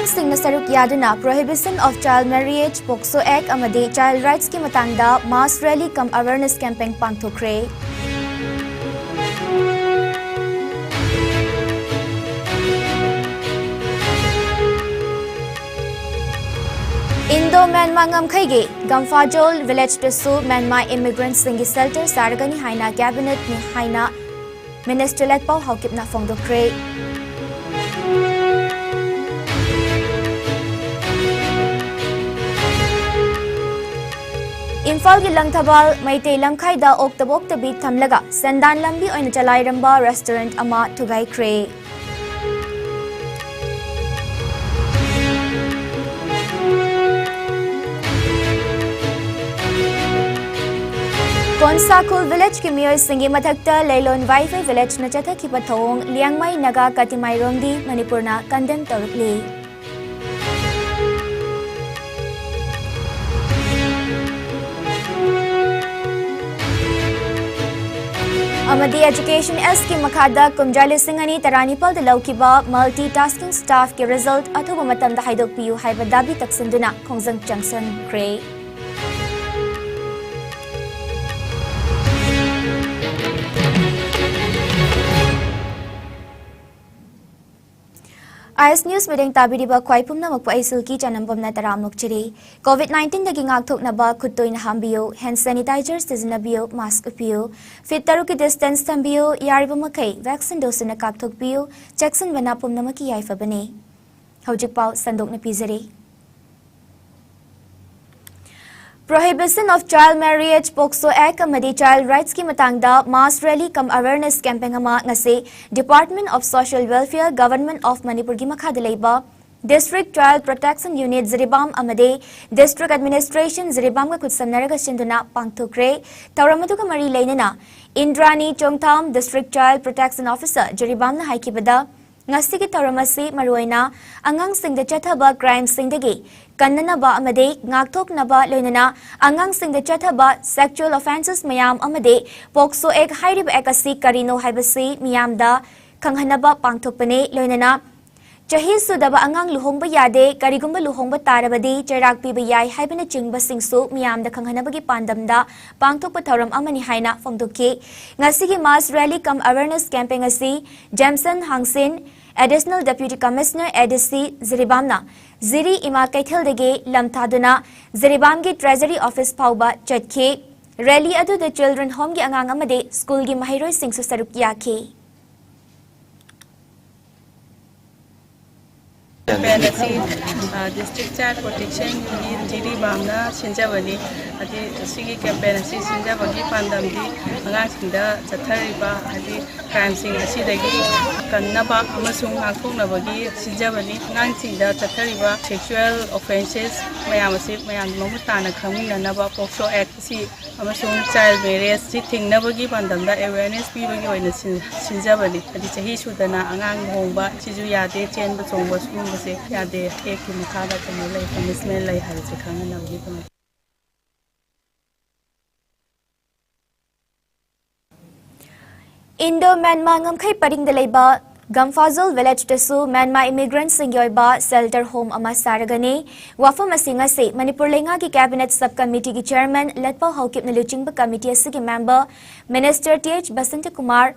Angang sing na saruk yaduna Prohibition of Child Marriage POCSO Act amadi Child Rights ki matangda mass rally cum awareness campaign pangthokre. Indo Myanmar ngamkhaige Gamfajol village tesu Myanmar immigrants singi shelter sargani haina cabinet ni haina minister letpau haukipna phongdokre. Imphal ki Langthabal Maitei Lamkhaida oktabok tabi thamlaga Sendan lambi oina chalairamba restaurant ama thugai kre. Konsakul village ki mayor singi mathakta Leilon Wi-Fi village na chatha ki pathong Liangmai Naga Katimai Romdi Manipur na condemn tarukli. Amadi Education S ki makhada kumjali singani taranipal da laukiba multitasking staff ki result athuba matam da haidok piu haiba dabi taksinduna khongjang changsan kre. IS News meeting tabiriba kwaipumna makpa SILKY CHANAMBAM na taramok chiri. COVID-19 dagi ngakthok na ba khuttoy na hambiyo, hand sanitizer sizinabyo, mask upiyo, fit taruki distance tambiyo, yariba makai, vaccine dose na kakthok piyo, Jackson vanapum na makiyay fabane. Haujik pao sandok na pizari. Prohibition of Child Marriage POCSO Act amadi Child Rights ki matangda mass rally cum awareness campaign ama ngasi Department of Social Welfare Government of Manipur gi makhada leiba District Child Protection Unit Ziribam amadi District Administration Ziribam ka khutsamnaraga sinduna pangthokre tawramadu ka mari leinana Indrani Chongtham District Child Protection Officer Ziribam na haikibada ngasi ki tawramasi maruaina angang singda chathaba crime singdagi kannana ba amade ngakthok na ba loinana angang singda chathaba sexual offences mayam amade POCSO Act hairib ekasi karino haibasi miyamda khanghanaba pangthokpane loinana chahi sudaba angang luhongba yade karigumba luhongba tarabadi cherak piba yai haibana chingba singsu miyamda khanghanabagi pandamda pangthokpa thoram amani haina phongdokki ngasigi mass rally cum awareness campaign asi Jameson Hangsin Additional Deputy Commissioner ADC Ziribamna Ziri Ima Kaithildagi Lamthaduna Ziribamgi Treasury Office Pauba Chatki Rally adu the Children Home gi angang amade school gi mahiroi singsu saruk yaki. District Child Protection Unit Ziribam na sinjabani adi sigi campaign asi sinjabagi pandamdi angangsingda chathariba adi crime sing asidagi kannaba amasung ngakthoknabagi sinjabani angangsingda chathariba sexual offences mayam asi mayam mamutana khangminanaba POCSO Act si amasung child marriage si thingnabagi pandamda awareness pibagi oina sinjabani adi chahi sudana angang hongba siju yade chenba chongba sum se yade ek ki makada kamo lai punishment lai har se khangana bagi tama Indo Myanmar ngamkhai paring da leiba Gamfajol village tesu Myanmar immigrants singyoiba shelter home ama saragani wafam asinga se Manipur lenga ki cabinet subcommittee ki chairman letpau haukip na luchingba committee asigi member Minister TH Basanta Kumar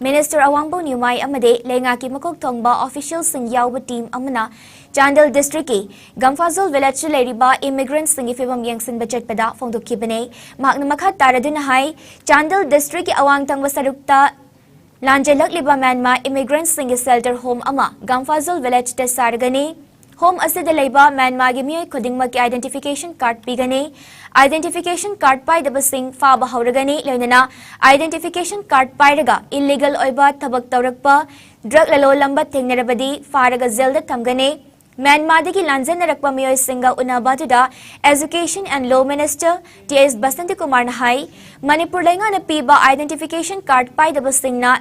Minister Awangbo Nyumai amade lenga ki makok thongba official sing yawba team amana Chandel district ki Gamfajol village leriba immigrants singi fibam yangsin bachet pada phongdokki bane makna makhat taraduna hai Chandel district ki awang thangba sarukta Lanjelak liba Myanmar immigrants singi shelter home ama Gamfajol village te sargani home asida leiba Myanmar gi miyoi khudingma ki identification card pigani identification card pai daba sing fa ba hauragani loinana identification card pairaga illegal oiba thabak tawrakpa drug lalo lamba thengnarabadi faraga jail da thamgani Myanmar dagi lanjanarakpa miyoi singa unabaduda Education and Law Minister T.S. Basanti Kumar na hai Manipur lenga na piba identification card pai daba singna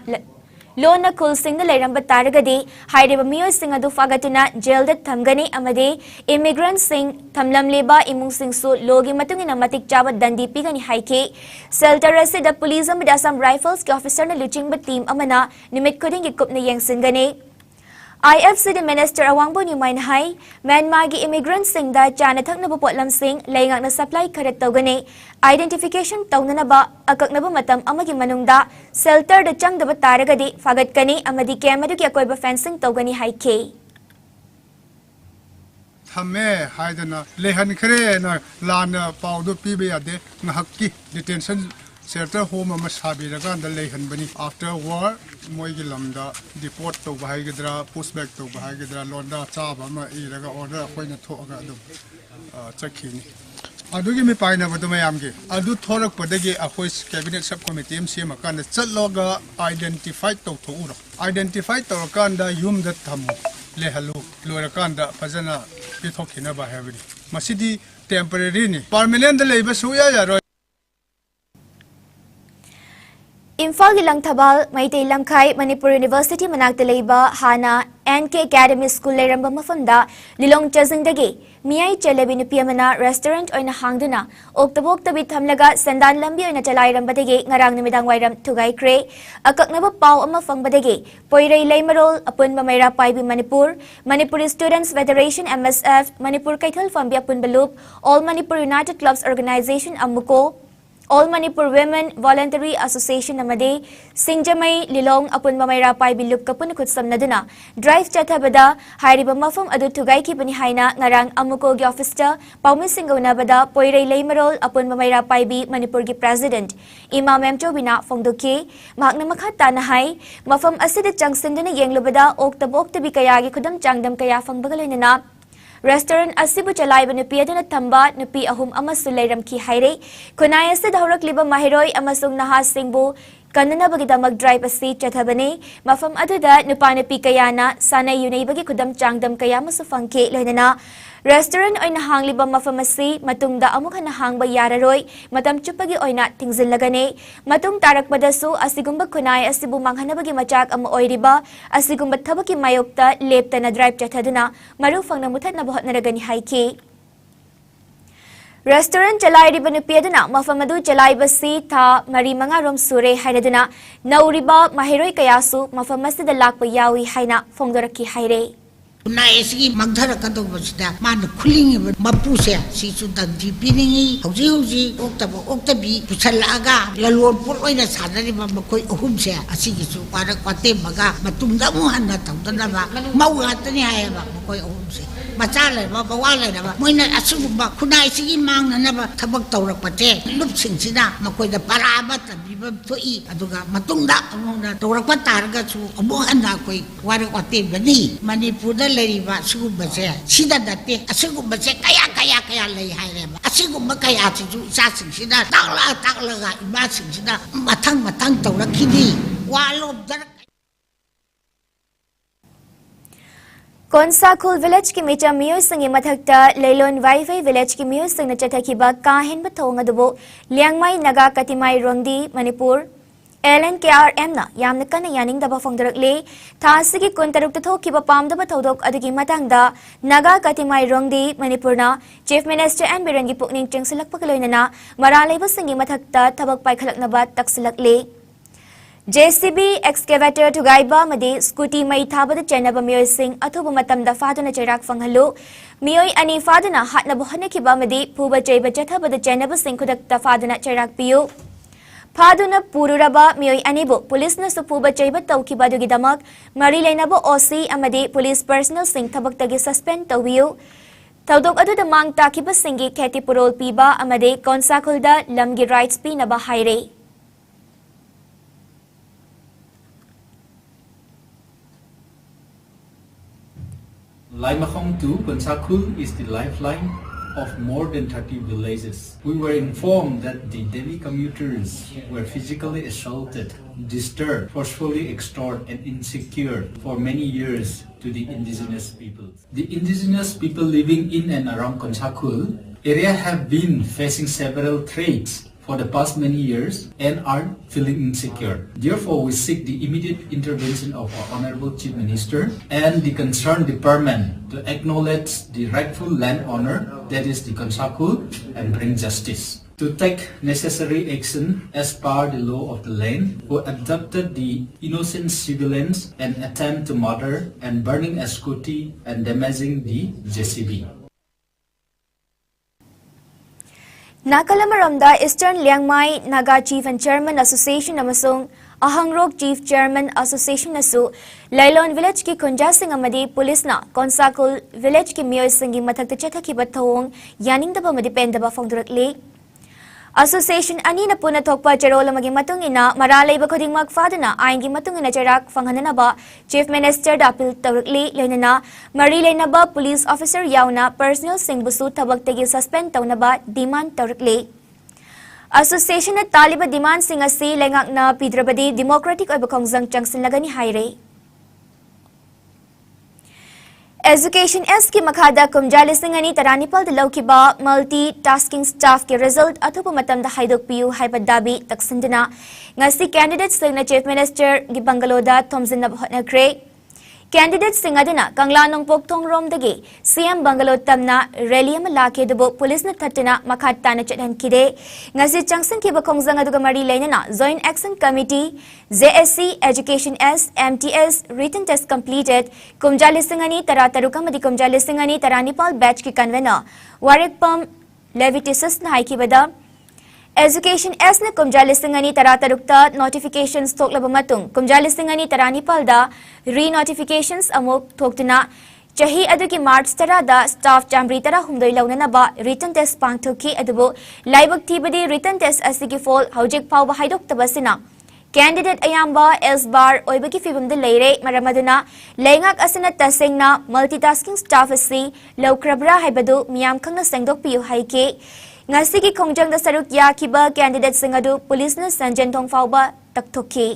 loan na kul sing na lairamba taragadi hairiba miyoi sing adu fagatuna jail da thamgani amade immigrant sing thamlam leba imung sing su logi matungina matik chaba dandi pigani haike shelter ase da police amada Assam Rifles ki officer na luching ba team amana nimit kuding ki kup na yangsingani IFCD Minister Awangbo Nyumain Hai, Myanmar gi immigrants sing da chana thakna bu potlam sing laingak na supply kharat tawgani, identification tawnana ba akakna bu matam amagi manungda shelter da chang da ba taragadi fagat kani amadi camera gi akoi ba fencing tawgani hai ke. Thame haidana lehan khre na lan paudo pibe ade ngahakki detention shelter home ama sabi raga da lehan bani after war moi gi lamda deport to bahai gedra push back to bahai gedra londa chaba ma I raga order khoina thoga adu chakhini adugi mi paina badu mayam gi adu thorak padagi akhoi cabinet subcommittee em sema kan chatloga identify to thura identify to kan da yum da thamu lehalu lora kan da fajana pithokina ba habri masidi temporary ni permanent leiba suya ya ro Imphal gi Langthabal Maitei Lamkhai Manipur University manakta leiba hana NK Academy School leiramba mafamda lilong chazingdagi miyai chelebi nupi amana restaurant oina hangduna oktabok tabi thamlaga sandan lambi oina chalairambadagi ngarang numidang wairam thugai kre akaknaba pau ama fangbadagi poirei leimarol apunba maira paibi Manipur Students Federation MSF Manipur Kaithal Fambi apun balup All Manipur United Clubs Organization amuko All Manipur Women Voluntary Association amade Singjamai Lilong apun mamayra pai bilup kapun khutsam naduna drive chathabada hairiba mafam adu thugai ki bani haina ngarang amuko gi officer paumi singona bada poirei leimarol apun mamayra pai bi Manipur gi president Imam Memcho bina fongdoki mahakna makhata na hai mafam asida changsinduna yenglubada oktabok tabi kaya gi khudam changdam kaya fangbagalainana Restaurant asibu chalaiba nupi aduna thamba nupi ahum amasu leiram ki haire kunai ase dhaurak liba mahiroi amasung naha singbu kanana bagi damak drive asi chathabane mafam aduda nupa nupi kayana sanai yunai bagi khudam changdam kaya masu fangke loinana restaurant oina hangliba mafam asi matungda amuk hana hangba yararoi matam chupagi oina tingzillagane matung tarakpadasu asigumba kunai asibu manghana bagi machak am oiriba asigumba thabaki mayokta leptana drive chathaduna maru fangna muthatna bohotnaragani haiki Restaurant chalai riba nupi aduna mafamadu chalai basi tha mari manga rom sure hairaduna nauriba mahiroi kayasu mafamasida lakpa yawi haina fongdoraki haire Kunai esi magdhara kato basida mana kulingi mapuse si sudan di piningi hauji oktabi pusalaga lalon pur oina sadari makoi ohumse asigi su para kwate maga matungda mo hanna tawdana ba mawatani haya ba makoi ohumse macale ba bawale ba moina asugu ba kunai esi mangna na ba thabak tawrak pate lup singsina makoi da paraba tabi ba toi aduga matungda amona tawrak patarga su amo hanna koi wara kwate bani Manipur leriba sugubase sida date asugubase kaya lei haireba asugumba kaya chu sa singsida takla ima singsida matang tawrakini walob dar Konsakul village ki mecha miyo sangi mathakta Leilon Wi-Fi village ki miyo sang na chathakiba kahen bathong adubo Liangmai Naga Katimai Rongdi Manipur LNKRM na yamna kana yaning daba fongdarakle thasigi kuntaruk thokkiba pamdaba thodok adigi matangda Naga Katimai Rongdi Manipurna Chief Minister and Birangi pukning chingsilakpa kaloinana maralaiba sangi mathakta thabak paikhalaknaba taksilakle JCB excavator Tugaiba Madi Scooty Mai Thabada Chenaba Mioy Singh Athuba Matamda Faduna Cherak Fanghalu Mioy Ani Faduna Hatna Buhana Kiba Madi Puba Cheba Chethabada Chenaba Singh Kudakta Faduna Cherak Piyu Paduna Pururaba Mioy Anibu Police na Supuba Cheba Taukiba Dugidamak Mari Lainabo OC Amadi Police Personnel Singh Thabak Tagi Suspend Tawiyu Taudok Adu the Mang Takiba Singhi Keti Purol Piba Amadi Konsakulda Lamgi Rights Pi Naba Haire Laimahong to Konsakul is the lifeline of more than 30 villages. We were informed that the daily commuters were physically assaulted, disturbed, forcefully extorted and insecure for many years to the indigenous people. The indigenous people living in and around Konsakul area have been facing several threats for the past many years and are feeling insecure. Therefore, we seek the immediate intervention of our Honorable Chief Minister and the concerned department to acknowledge the rightful landowner, that is the Konsakul, and bring justice. to take necessary action as per the law of the land who abducted the innocent civilians and attempt to murder and burning a scooty and damaging the JCB. Nakalamaromda Eastern Liangmai Naga Chief and Chairman Association amasung Ahangrok Chief Chairman Association nasu Lailon Village ki Kunjasing amadi police na Konsakul Village ki Mioy Singi mathakta chethakiba thawong yaningdaba madipendaba phongdurakli. Association ani na puna thokpa charol amagi matung ina maralaiba khodingmak fadana aingi matung ina charak phanghananaba Chief Minister da appeal tawrakli loinana mari leinaba police officer yauna personal singbusu thabaktagi suspend tawnaba demand tawrakli. Association na taliba demand sing asi lengak na pidrabadi democratic oiba khongjang changsin lagani haire. Education S ki makhada kumjali singani taranipal de laukiba multi-tasking staff ki result athupa matamda haidok piu haiba dabi taksindana ngasi candidate singna Chief Minister gi Bangaloda thomjinna hotnakre. Candidate singadina Kanglanong Pokthong Romdagi CM Bangalo tamna rally ama lakhe dubo police na thattina makhat tana chathan kide ngasi changsin ki bakhongjang aduga mari leinana Joint Action Committee JSC Education S MTS written test completed kumjali singani tarataruka madi kumjali singani taranipal batch ki convener Warekpam Leviticus na haikibada Education S na kumjali singani taratarukta notifications thoklaba matung kumjali singani taranipalda re-notifications amok thoktuna chahi aduki March tarada staff chamri tara humdoi launanaba written test pangthoki adubo laibak thibadi written test asigi fall haujik phawba haidoktabasina candidate ayamba S bar oibaki fibum de leire maramaduna lengak asina tasengna multitasking staff asi laukrabra haibadu miyam khangna sengdok piu haike ngasi ki khongjang da saruk ya kiba candidate singadu police na sanjan thong fawba takthoki.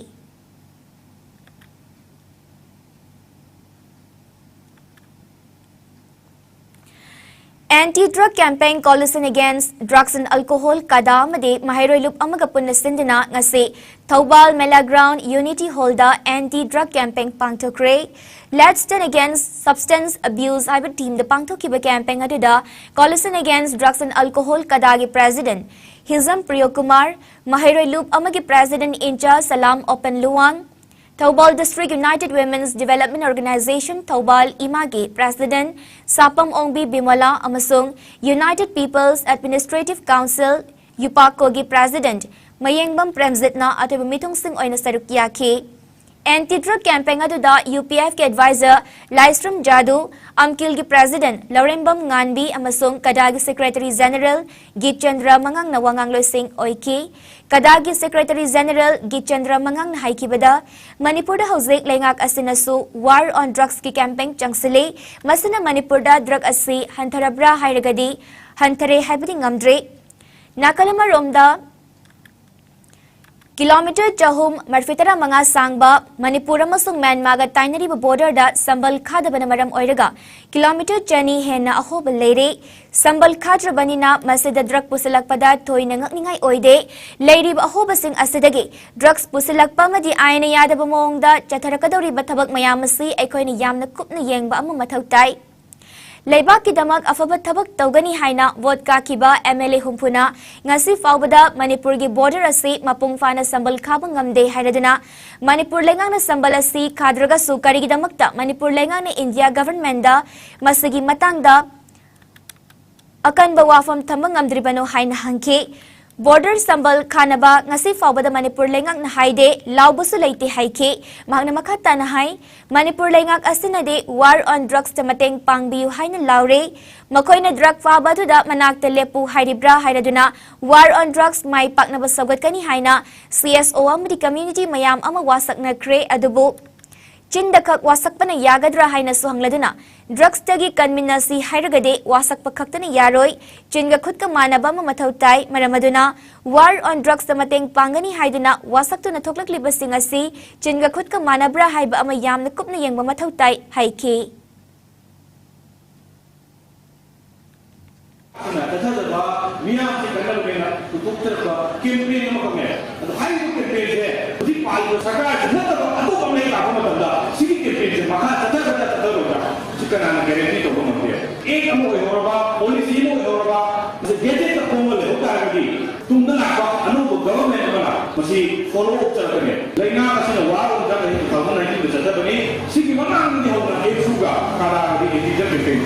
Anti-drug campaign coalition against drugs and alcohol kada made Mahiroi Loop amaga punna sindina ngasi Thoubal Mela Ground Unity Holda anti-drug campaign pangthokre. Let's stand against substance abuse haiba team the pangthokiba campaign aduda coalition against drugs and alcohol kadagi president Hizam Priyokumar Mahiroi Loop amagi president Incha Salam Open Luang Thoubal District United Women's Development Organization Thoubal Imagi President Sapam Ongbi Bimala amasung United People's Administrative Council Yupakogi President Mayengbam Premzitna atiba mitong sing oina sarukyaki anti-drug campaign aduda UPF ke advisor Laistrom Jadu Amkil gi President Laurembam Nganbi amasung Kadagi Secretary General Gitchandra Mangang Nawangang Loising Oiki Kadagi Secretary General Gitchandra Mangang Haikibada Manipurda Hauzik Lengak Asinasu War on Drugs ki campaign changsile masana Manipurda drug asi hantarabra hairagadi hantare haibadi ngamdre Nakalama Romda Kilometer Chahum Marfitara Manga Sangba Manipura Masung Myanmar Tainari border da Sambal Khadabana Maram Oiraga Kilometer Chani Hena Ahob Lady Sambal Khadra Banina Masida Drug Pusilak Pada Toinang Ningai Oide Lady Ahobasing Asidagi Drugs Pusilak Pamadi Aina Yadabamong da Chatarakadori Batabak Mayamasi Ekoini Yamna Kupna Yangba Amatautai Leibak ki damak afabat thabak tawgani haina vote ka kiba MLA humpuna ngasi fawbada Manipur gi border asi mapung fana sambal khabang ngamde hairadana Manipur lengang na sambal asi khadraga su karigi damakta Manipur lengang na India government da masigi matang da akan bawafam thamang ngamdribano haina hangke border sambal khanaba ngasi fawbada Manipur lengang na haide laubusu leite haike magna makhata na hai Manipur lengak asinade war on drugs tamateng pangbiu haina laure makoina drug fabadu da manakta lepu hairibra hairaduna war on drugs mai pakna basagat kani haina CSO amdi community mayam ama wasak na kre adubu Chindakak wasak pana yagadra haina suhangladuna drugs tagi kanminasi hairagade wasak pakhaktana yaroi chinga khutka manaba mathautai maramaduna war on drugs tamateng pangani haiduna wasak tuna thoklakli basingasi chinga khutka manabra haiba ama yamna kupna yengba mathautai haike Karena guarantee to go एक हम होगा policy हो होगा जैसे तक कोमल होता है कि ꯀꯩ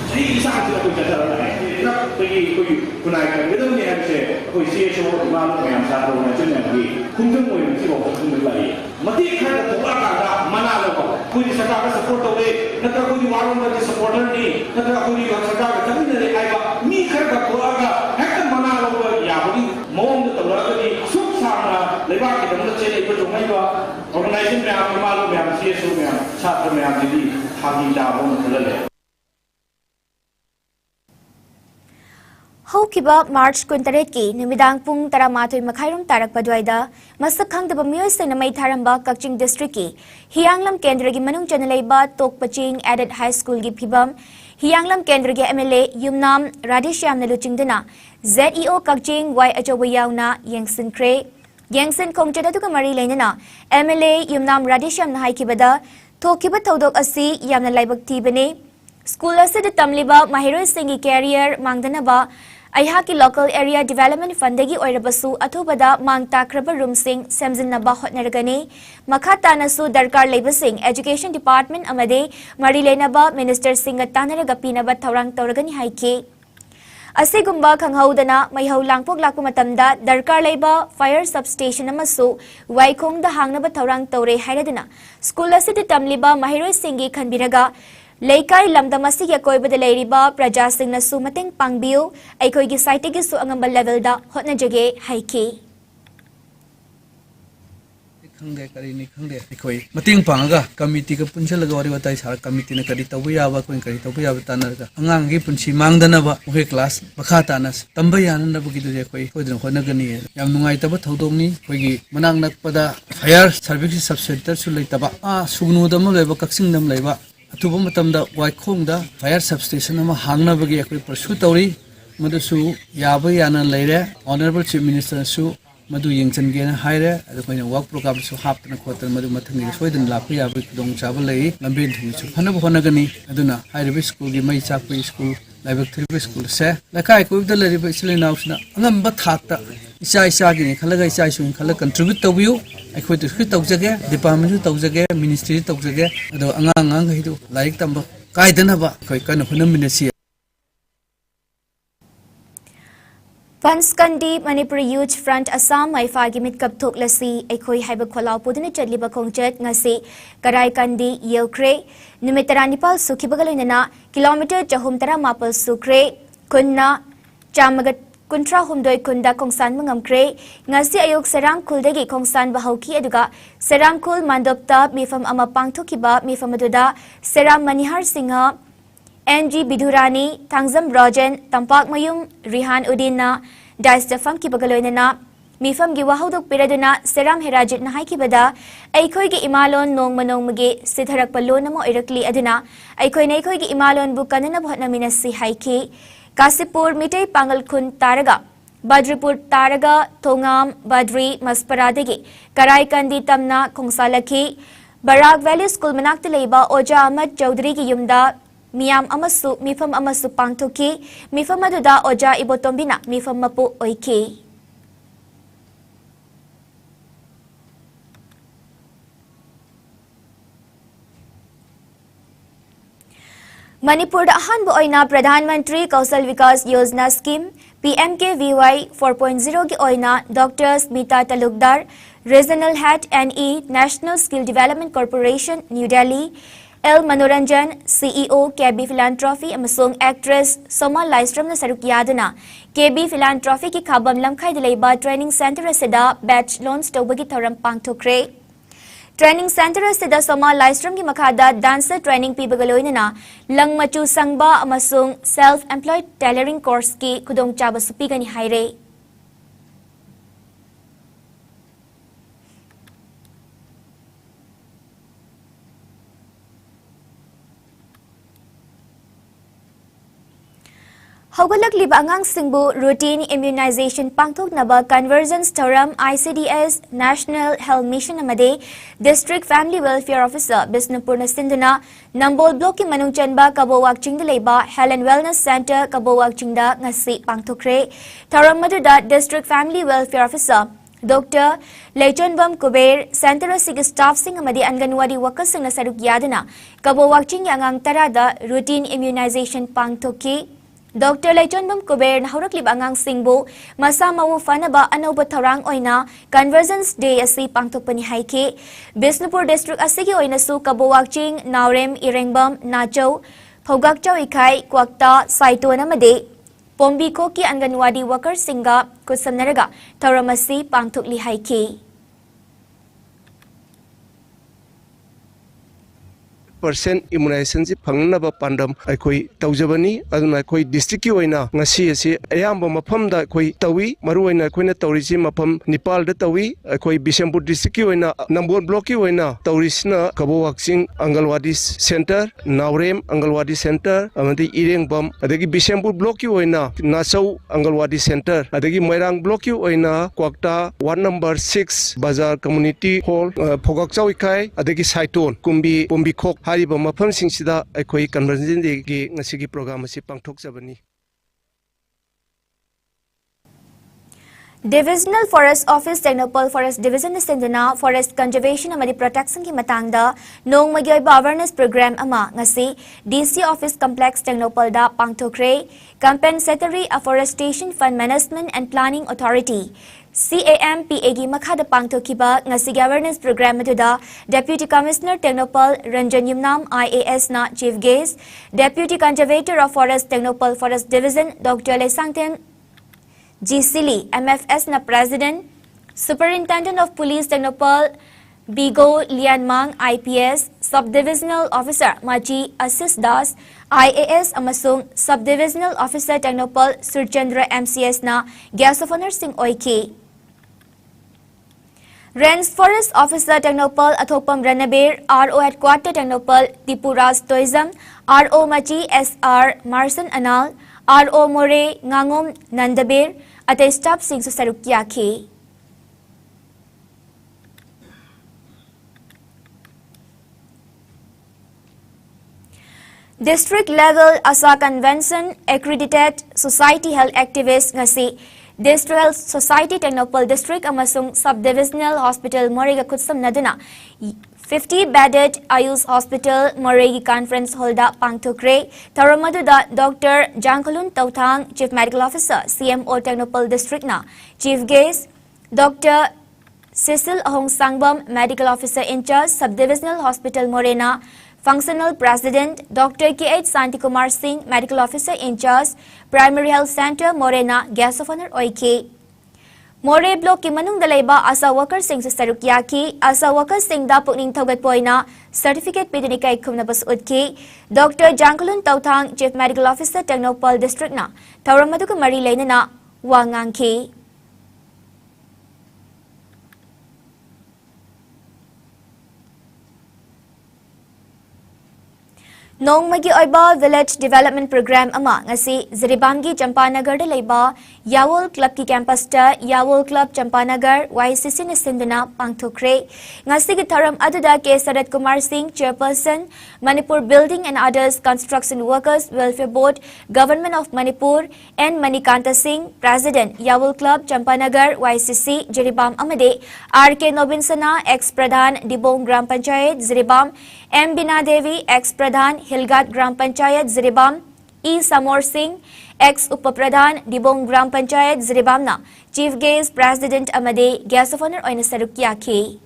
ꯆꯍꯤ ꯏꯁꯥꯁꯤꯗ ꯑꯩꯈꯣꯏ ꯆꯠꯊꯔꯒ ꯂꯥꯛꯑꯦ ꯑꯩꯈꯣꯏꯒꯤ ꯈꯨꯟꯅꯥꯏ ꯀꯟꯒꯗꯕꯅꯤ ꯍꯥꯏꯕꯁꯦ ꯑꯩꯈꯣꯏ ꯆꯦꯁꯨ ꯏꯃꯥꯅ ꯃꯌꯥꯝ ꯁꯥꯇ꯭ꯔ ꯅꯆꯤꯟꯅꯕꯒꯤ ꯈꯨꯡꯒꯪ ꯑꯣꯏꯅ ꯁꯤꯐꯥꯎ ꯈꯨꯡꯒꯪ ꯂꯥꯛꯏ ꯃꯇꯦꯛ ꯈꯔ ꯊꯣꯛꯂꯛꯑꯀꯥꯟꯗ ꯃꯅꯥ ꯂꯧꯕ ꯑꯩꯈꯣꯏꯗꯤ ꯁꯔꯀꯥꯔꯒ ꯁꯄꯣꯔꯠ ꯇꯧꯔꯦ ꯅꯠꯇ꯭ꯔꯒ ꯑꯩꯈꯣꯏꯗꯤ ꯋꯥꯔꯣꯝꯗꯒꯤ ꯁꯄꯣꯔꯇꯔꯅꯤ ꯅꯠꯇ꯭ꯔꯒ ꯑꯩꯈꯣꯏꯗꯤ ꯁꯔꯀꯥꯔꯒ ꯆꯠꯃꯤꯟꯅꯔꯦ ꯍꯥꯏꯕ ꯃꯤ ꯈꯔꯒ ꯊꯣꯛꯂꯛꯑꯒ ꯍꯦꯛꯇ ꯃꯅꯥ ꯂꯧꯕ ꯌꯥꯕꯒꯤ ꯃꯑꯣꯡꯗ ꯇꯧꯔꯛꯑꯒꯗꯤ ꯑꯁꯨꯛ ꯁꯥꯡꯅ ꯂꯩꯕꯥꯛꯀꯤꯗꯃꯛꯇ ꯆꯦꯜꯂꯛꯏꯕ ꯆꯣꯡꯉꯛꯏꯕ ꯑꯣꯔꯒꯅꯥꯏꯖꯦꯁꯟ ꯃꯌꯥꯝ ꯏꯃꯥꯂꯣꯟ ꯃꯌꯥꯝ ꯆꯦꯁꯨ ꯃꯌꯥꯝ ꯁꯥꯇ꯭ꯔ ꯃꯌꯥꯝꯁꯤꯗꯤ ꯐꯥꯒꯤ ꯇꯥꯕ ꯑꯃ ꯈꯜꯍꯜꯂꯦ ꯍꯧꯈꯤꯕ ꯃꯥꯔꯆ 23ꯀꯤ ꯅꯨꯃꯤꯗꯥꯡ ꯄꯨꯡ 12:30 ꯇꯥꯔꯛꯄ ꯑꯗꯨꯋꯥꯏꯗ ꯃꯁꯛ ꯈꯪꯗꯕ ꯃꯤꯑꯣꯏꯁꯤꯡꯅ ꯃꯩ ꯊꯥꯔꯝꯕ ꯀꯛꯆꯤꯡ ꯗꯤꯁꯇ꯭ꯔꯤꯛꯀꯤ ꯍꯤꯌꯥꯡꯂꯝ ꯀꯦꯟꯗ꯭ꯔꯒꯤ ꯃꯅꯨꯡ ꯆꯟꯅ ꯂꯩꯕ ꯇꯣꯛꯄꯆꯤꯡ ꯑꯦꯗꯦꯠ ꯍꯥꯏ ꯁ꯭ꯀꯨꯜꯒꯤ ꯐꯤꯕꯝ ꯍꯤꯌꯥꯡꯂꯝ ꯀꯦꯟꯗ꯭ꯔꯒꯤ MLA ꯌꯨꯝꯅꯥꯝ ꯔꯥꯙꯦꯁ꯭ꯌꯥꯝꯅ ꯂꯨꯆꯤꯡꯗꯨꯅ ZEO ꯀꯛꯆꯤꯡ ꯋꯥꯏ ꯑꯆꯧꯕ ꯌꯥꯎꯅ ꯌꯦꯡꯁꯤꯟꯈ꯭ꯔꯦ ꯌꯦꯡꯁꯤꯟ ꯈꯣꯡꯆꯠ ꯑꯗꯨꯒ ꯃꯔꯤ ꯂꯩꯅꯅ MLA ꯌꯨꯝꯅꯥꯝ ꯔꯥꯙꯦꯁ꯭ꯌꯥꯝꯅ ꯍꯥꯏꯈꯤꯕꯗ ꯊꯣꯛꯈꯤꯕ ꯊꯧꯗꯣꯛ ꯑꯁꯤ ꯌꯥꯝꯅ ꯂꯥꯏꯕꯛ ꯊꯤꯕꯅꯤ स्कूल असिद तमलिबा महिरोइसिंगी कैरियर मांगदनबा अयहाकी लोकल एरिया डेवलपमेंट फंडगी ओइरबसु अथुबदा मांग ताख्रबा रूमसिंग सेमजिनबा होटनरगनी मखा तानसु दरकार लेबसिंग एजुकेशन डिपार्टमेंट अमदे मरी लेनबा मिनिस्टर सिंग तानरगा पीनबा थौरांग तौरगनी हाइकी असिगुम्बा खंगहौदना मैहौ लांगपोक लाकपा मतमदा दरकार लेबा फायर सबस्टेशन अमसु वाइखोंगदा हांगनबा थौरांग तौरे हाइरदना स्कूल असिद तमलिबा महिरोइसिंगी खनबिरगा लेकाई लमदम असिगी अकोइबदा लेरिबा प्रजासिंगनसु मतेंग पांगबियु अइखोइगी साइटिगिसु अंगंबा लेवलदा होटनजगे हाइकी खंगे करीनी खंगे अखोई मतेंग पांगा कमिटी का पुंछलगा वरी बताई सारा कमिटी ने करी तबु याबा कोइन करी तबु याबा तानरगा अंगांगी पुंछी मांगदनबा ओहे क्लास मखा तानस तंबा याननबगी दुजे अखोई होदन होनगनी याम नुंगाइतबा थौदोंनी अखोइगी मनांग नकपदा फायर सर्विस सब सेंटर सु लेतबा सुगनुदम लेबा कक्सिंगदम लेबा अथुब मतमदा वाइखोंगदा फायर सबस्टेशन अमा हांगनबगी अखोई परसु तौरी मदसु याबा याना लेरे ऑनरेबल चीफ मिनिस्टर सु मधु यंगचनगेना हाइरे अदुखोइना वर्क प्रोग्राम सु हापना खोतन मधु मथंगी सोइदन लापु याबा खुदोंग चाबा लई लंबेन थुसु फनब होनगनी अदुना हाइरेबे स्कूल गी मई चाकपे स्कूल लाइबक थ्रिबे स्कूल से लखाइ कोइबदा लरिबे इस्लिनाउसना अंगंबा थाकता इचा इचागिनी खलगा इचा इसु खलग कंट्रीब्यूट तबियु अखोइ दुखि तौजगे डिपार्टमेंट तौजगे मिनिस्ट्री तौजगे अदो अंगांग हिदु लाइक तंबा काइदनबा अखोइ कन होनमिनसी पंचकंडी मणिपुरी यूथ फ्रंट असम माइफागी मिटकप थोकलसी अखोई हाइब खोलाव पुदुन चटलिबा खोंगचत ngasi कराईकंडी येउख्रे नुमित 19 सुखिबगा लोइनना किलोमीटर 418 सुख्रे कुन्ना चामगत कुंट्रा हुमदोय कुंदा खोंसान मंगमख्रे ngasi अयुक सेराम खुलदगी खोंसान बहौकी अदुगा सेराम खुल मांदोपता मिफम अमा पांगथोकिबा मिफम अदुदा सेराम मनिहार Singh NG Bidurani, Tangzam Rojan, Tampak Mayum, Rihan Udina, Daistafam Kibagaloinana, Mifam Giwahuduk Piraduna, Seram Herajit Nahaikibada, Aikoigi Imalon Nong Manongmage, Sitharak Palonamo Irakli Aduna, Aikoinikoigi Imalon Bukanana Bhotnaminasi Haiki, Kasipur Mite Pangal Kun Taraga, Badripur Taraga, Tongam, Badri, Masparadegi, Karaikandi Tamna, Kongsalaki, Barak Valley School Manaktaleba, Oja Ahmad Chaudhry ki Yumda, मियाम अमसु मिफम अमसु पांगथोकी मिफम अदुदा ओजा इबोतोंबिना मिफम मपु ओइकी मणिपुर अहानब ओइना प्रधानमंत्री कौशल विकास योजना scheme PMKVY 4.0 की ओइना doctor Smita Talukdar regional head NE national skill development corporation New Delhi L Manoranjan CEO KB Philanthropy अमसुंग actress Soma Laishram न सरुक यादना KB Philanthropy की खाबम लमखाई दिलेबा ट्रेनिंग सेंटर असिदा बैच लॉन्च तौबगी थौरम पांगथोक्रे ट्रेनिंग सेंटर असिदा सोमा लाइस्ट्रम की मखादा डांसर ट्रेनिंग पीबगलोइनना लंग मचु संगबा अमसुंग सेल्फ एम्प्लॉयड टेलरिंग कोर्स की खुदोंग चाबा सुपीगनी हाइरे हौगलकलिबा आंगांगसिंगबु रूटीन इम्यूनाइजेशन पांगथोकनबा कन्वर्जेंस थौरम ICDS नेशनल हेल्थ मिशन अमदे district family welfare officer Bishnupur सिंधुना नंबोल ब्लॉक की मनुचनबा कबोवाक चिंगदा लेबा हेल्थ एंड वेलनेस सेंटर कबोवाक चिंगदा ngasi पांगथोक्रे थौरम मदुदा district family welfare officer Dr. Leichonbam Kuber, Center Sig Staff Sing Amadi Anganwadi Workers Sing Saruk Yadana, Kabo Watching Yangang Tarada, Routine Immunization Pangtoki, Dr. Leichonbam Kuber, Nahurakli Bangang Singbo, Masamawu Fanaba Anoba Tarang Oina, Convergence Day Asi Pangtopani Haike, Bisnupur District Asigi Oina Su, Kabo Watching, Naurem, Irengbam, Nacho, Pogakchau Ikai, Kwakta, Saitona Made, Pombi Koki Anganwadi Workers Singa, Kusamnaraga, Tauramasi Pangtukli Haike. % immunization si phangnaba pandam aikoi tawjabani aduna aikoi district ki oina ngasi asi ayamba mafam da aikoi tawi maru oina aikoina tawrisi mafam Nepal da tawi aikoi Bishampur district ki oina Nambol block ki oina tawrisna Kabo Wakching Angalwadi center Naurem Angalwadi center amadi Irengbam adagi Bishampur block ki oina Nasau Angalwadi center adagi Moirang block ki oina Kwakta 1 number 6 Bazar community hall Phogakchau ikai adagi Saiton Kumbi Pombi Khok Hariba mafam singsida aikoi conversion day gi ngasigi program asi pangthokjabani. Divisional Forest Office Technopol Forest Division Sindana Forest Conservation Amadi Protection ki matangda nong magyoiba awareness program ama ngasi DC Office Complex Technopol da pangthokre Compensatory Afforestation Fund Management and Planning Authority CAMPA gi makhada pangthokiba ngasi awareness program aduda Deputy Commissioner Technopol Ranjan Yumnam IAS na Chief Guest Deputy Conservator of Forest Technopol Forest Division Dr. Lesangten GCLI MFS na President Superintendent of Police Technopol Bigo Lianmang IPS Subdivisional Officer Maji Assis Das IAS amasung Subdivisional Officer Technopol Surchandra MCS na Guest of Honor Sing Oike Range Forest Officer Technopol Athopam Ranabir RO Headquarter Technopol Tipuras Toism RO Machi SR Marsan Anal RO More Ngangom Nandabir at Staff Sing Sarukyaki. District level Asa Convention Accredited Society Health Activist ngasi District Health Society Technopol District amasung Subdivisional Hospital Morega Kutsam Naduna 50 bedded Ayus Hospital Moregi Conference Hall da pangthokre Taramadu da Dr. Jangkalun Tautang Chief Medical Officer CMO Technopol District na Chief Guest Dr. Cecil Ahong Sangbam Medical Officer in charge Subdivisional Hospital Morena Functional President Dr. K.H. Santikumar Singh, Medical Officer in charge, Primary Health Center, Morena, Guest of Honor, Oike. More Block ki manung dalaiba asa workers sing sa Sarukyaki, asa workers sing dapok ning tawgat poina, certificate pidunikay kumnabas utki, Dr. Jangkalun Tautang, Chief Medical Officer, Technopol District na, Tauramadu ka marilay na wangangki. Nong magi oiba Village Development Program ama ngasi Ziribamgi Champanagar de leiba Yawol Club ki campus ta Yawol Club Champanagar YCC ni sindana pangthokre ngasi ki tharam aduda ke Sarat Kumar Singh Chairperson Manipur Building and Others Construction Workers Welfare Board Government of Manipur and Manikanta Singh President Yawol Club Champanagar YCC Ziribam amade RK Nobinsana ex Pradhan Dibong Gram Panchayat Ziribam M. Bina Devi, ex-Pradhan, Hilgat Gram Panchayat, Ziribam, E. Samor Singh, ex-Upapradhan, Dibong Gram Panchayat, Ziribam na, Chief Guest President Amade, Guest of Honor Oina Sarukyaki.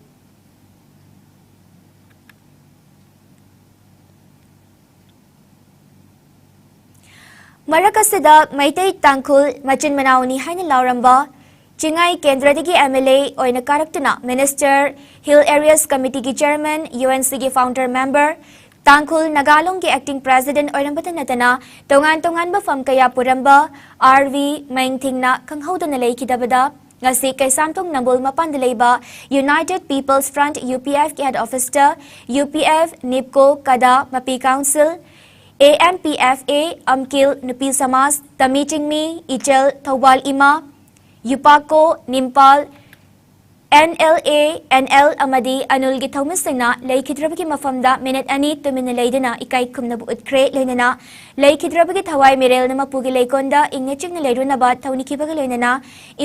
Marakasida, Maitay Tangkul, Machin Manauni Haina Lauramba, Chingai Kendradigi MLA Oina Karaktuna, Minister, Hill Areas Committee ki Chairman, UNC Founder Member, Tangkul Nagalong ki Acting President Oinambatan Natana, Tongan ba Fam Kaya Puramba, RV Maingting na Kanghoda Nalay Kidabada, ngasi kay Samtong Nambul Mapandalay ba, United People's Front UPF ki Head Office ta, UPF, NIPCO, Kada, Mapi Council, AMPFA, Amkil, Nupi Samas, Tamiting Mi, Ichel, Tawal Ima, Yupako, Nimpal, NLA, NL amadi Anul gi thaumisingna leikidrabagi mafamda minute ani tumina leidana ikai kumnabu utkre leinana leikidrabagi thawai mirel na mapugi leikonda ingechingna leiruna ba thawnikibaga leinana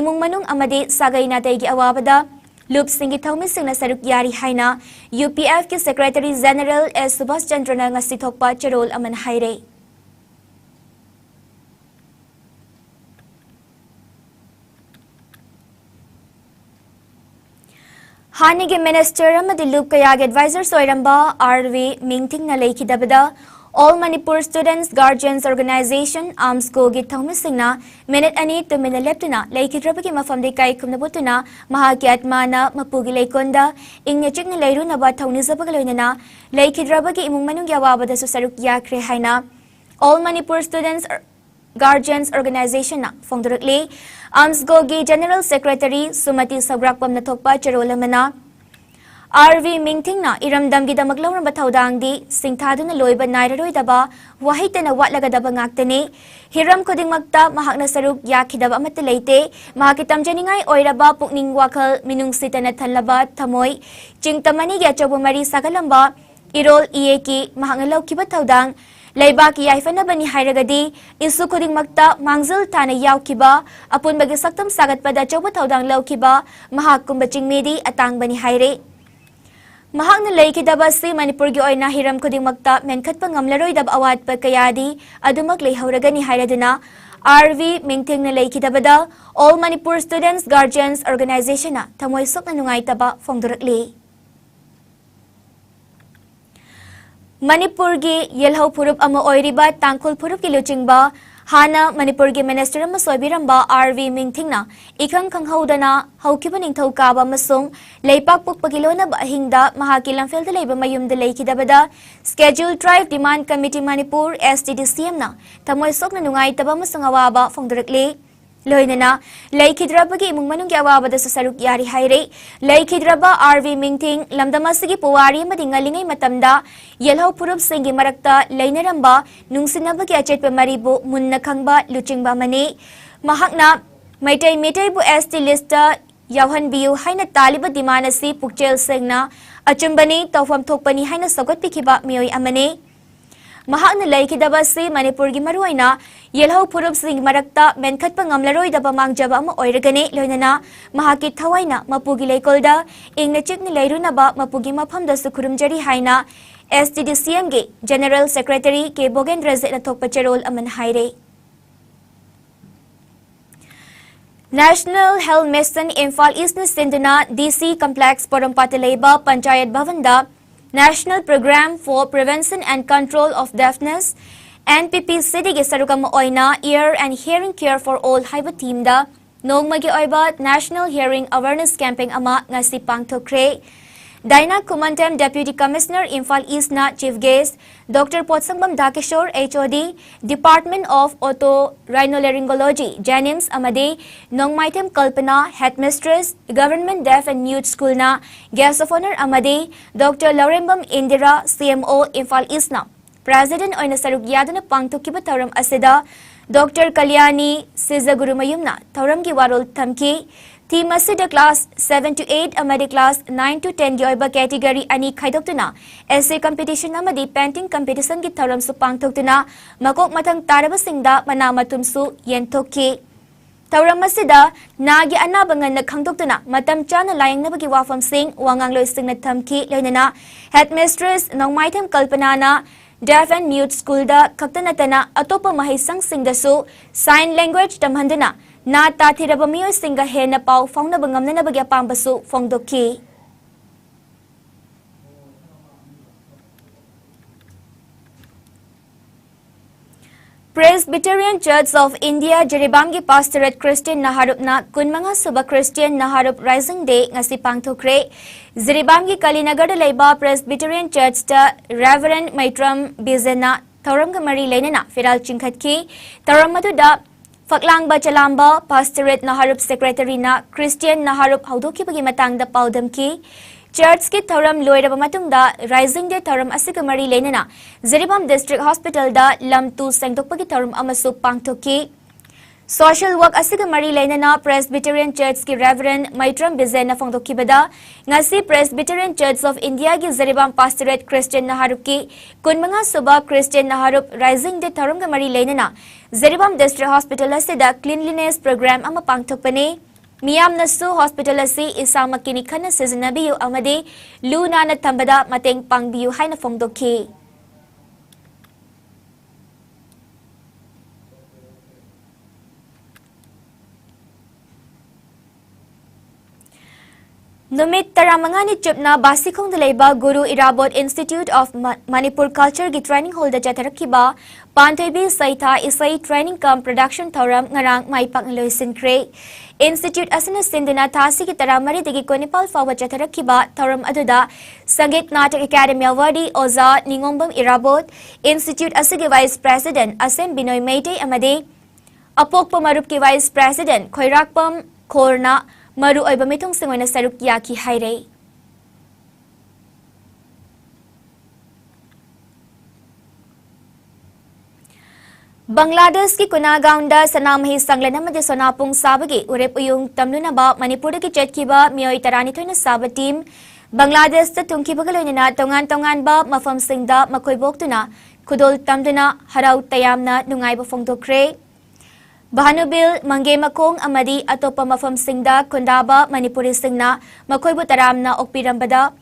imung manung amadi sagaina daigi awabada Loop Singi thaumisingna saruk yari haina UPF ki Secretary General S Subhash Chandra na ngasi thokpa charol aman haire Hanigi Minister amadi Loop Kayag Advisor Soiramba RV Mingting na leikidabada All Manipur Students Guardians Organization AMSCO gi thaumisingna minute ani to minute leptuna leikidrabagi mafamde kai kumnabutuna mahakyatmana mapugi leikonda ingechikni leiruna ba thaunizabaga loinana leikidrabagi imung manung yawabada su saruk yakre haina All Manipur Students Guardians Organization na fongdurukli AMSCO gi General Secretary Sumati Sabrakpam na thokpa charolamana RV Mingtingna iramdamgi damaglawram bathaudangdi singthaduna loiba nairaroidaba wahitana watlagadaba ngaktani hiram kodingmakta mahakna saruk yakhidaba amata leite mahaki tamjaningai oiraba pukning wakhal minungsitana thanlaba thamoi chingtamani gi achobu mari sagalamba irol ieki mahakna laukiba thaudang Laibaki yaifanabani hairagadi isu kodingmakta mangzil thana yaukiba apunbagi saktam sagatpada choba thaudang laukiba mahakumba chingmedi atangbani haire Mahakna leikidaba si Manipur gi oina hiram kodingmakta menkhatpa ngamlaroidab awatpa kayadi adumak leihauragani hairaduna RV Mingtingna leikidabada All Manipur Students Guardians Organization na thamoi sokna nungaitaba fongdurakli Manipur gi yelhau purup ama oiriba tangkul purup ki luchingba Hana Manipur gi Minister ama soibiramba RV Mingtingna ikang khanghaudana haukiba ningthau kaba masung leipak pukpagilona ba ahingda mahaki lamfelda leiba mayumda leikidabada Scheduled Tribe Demand Committee Manipur STDCM na thamoi sokna nungai taba masung awaba fongdurakli Loinana leikidrabagi imung manung awabada sa saruk yari haire leikidraba RV Mingting lamdamasigi puwari amadi ngalingai matamda yelhau purup singi marakta leinaramba nungsinabagi achetpa maribu munna khangba luchingba mani mahakna maitai bu ST lista yauhan biu haina taliba dimanasi pukchel sengna achumbani tawfam thokpani haina sagot pikiba mioi amani Mahakna leikidaba si Manipur gi maruaina yelhau purup sing marakta menkhatpa ngamlaroidaba mangjaba ama oiragani loinana mahaki thawaina mapugi leikolda ingna chikni leirunaba mapugi maphamda su khurumjari haina STDCM gi General Secretary K Bogendra Zet na thokpa charol aman haire National Health Mission Imphal East na sinduna DC Complex Porampataleba Panchayat Bhavanda National Program for Prevention and Control of Deafness NPP City gi sarukam oina Ear and Hearing Care for All haiba team da nongmagi oiba National Hearing Awareness Campaign ama ngasi pangthokre Daina Kumantem Deputy Commissioner Imphal East na Chief Guest Dr. Potsangbam Dakishore HOD Department of Otorhinolaryngology Janims amadi Nongmaitem Kalpana Headmistress Government Deaf and Mute School na Guest of Honor amadi Dr. Laurembam Indira CMO Imphal East na President oina saruk yaduna pangthokiba tauram asida Dr. Kalyani Sizagurumayum na tauram gi warol thamki Team asida class 7 to 8 amadi class 9 to 10 gi oiba category ani khaidoktuna essay competition amadi painting competition gi tharam su pangthoktuna makok mathang taraba singda mana matum su yenthokki tauram asida nagi anabangan na khangdoktuna matam chana layingnabagi wafam sing wangangloi singna thamki loinana headmistress nongmaitham kalpana na Deaf and Mute School da kaktanatana atopa mahisang singdasu sign language tamhandana na tathiraba miyo singa hena pau faunaba ngamnana bagya pambasu fongdoki Presbyterian Church of India Jiribamgi Pastorate Christian Naharup na kunmanga suba Christian Naharup Rising Day ngasi pangthokre Jiribamgi Kalinagar leiba Presbyterian Church ta Reverend Maitram Bizena Tauram Gamari Lenana Firal Chingkhatki Tauram Maduda Faklangba Chalamba Pastorate Naharup Secretary na Christian Naharup Haudoki bagi matangda paudamki Church ki tauram loiraba matungda Rising Day tauram asikamari lenana Jiribam District Hospital da lam tu sengtokpagi tauram amasu pangthoki Social work asiga mari lainana Presbyterian Church ki Reverend Maitram Bizen na fongdokibada ngasi Presbyterian Church of India ki Zaribam Pastorate Christian Naharup ki kunmanga suba Christian Naharup Rising de tharum ga mari lainana Zaribam District Hospital asida cleanliness program ama pangthokpani miyam nasu hospital asi isa makini khana sizinabiyu amade luna na thambada mateng pangbiyu haina fongdokhi Numit taramangani chupna basikong dalaiba Guru Irabot Institute of Manipur Culture gi training hall da jatarakiba Pantebi Saitha Isai Training Camp Production Thoram ngarang maipang loisin kre Institute asina sinduna thasi ki taramari digi konipal fawa jatarakiba thoram aduda Sangit Natak Academy Awadi Oza Ningombam Irabot Institute asigi Vice President Asem Binoy Meite amade Apokpa Marup ki Vice President Khoirakpam Khorna Maru ay bamitong singoy na saruk yaki hayrey. Bangladesh ki kunagaunda sanamahi sanglan namade sonapung sabagi urep uyung tamluna ba Manipur ki chetkiba miyoy taranitoy na saba team Bangladesh ta tungki bagaloy na tongan ba mafam singda makoybok tuna kudol tamduna haraw tayam na nungay ba fongdokre. Bahanubil Mangge Makong amadi atopa mafam singda kundaba Manipuri singna makoybo taram na okpirambada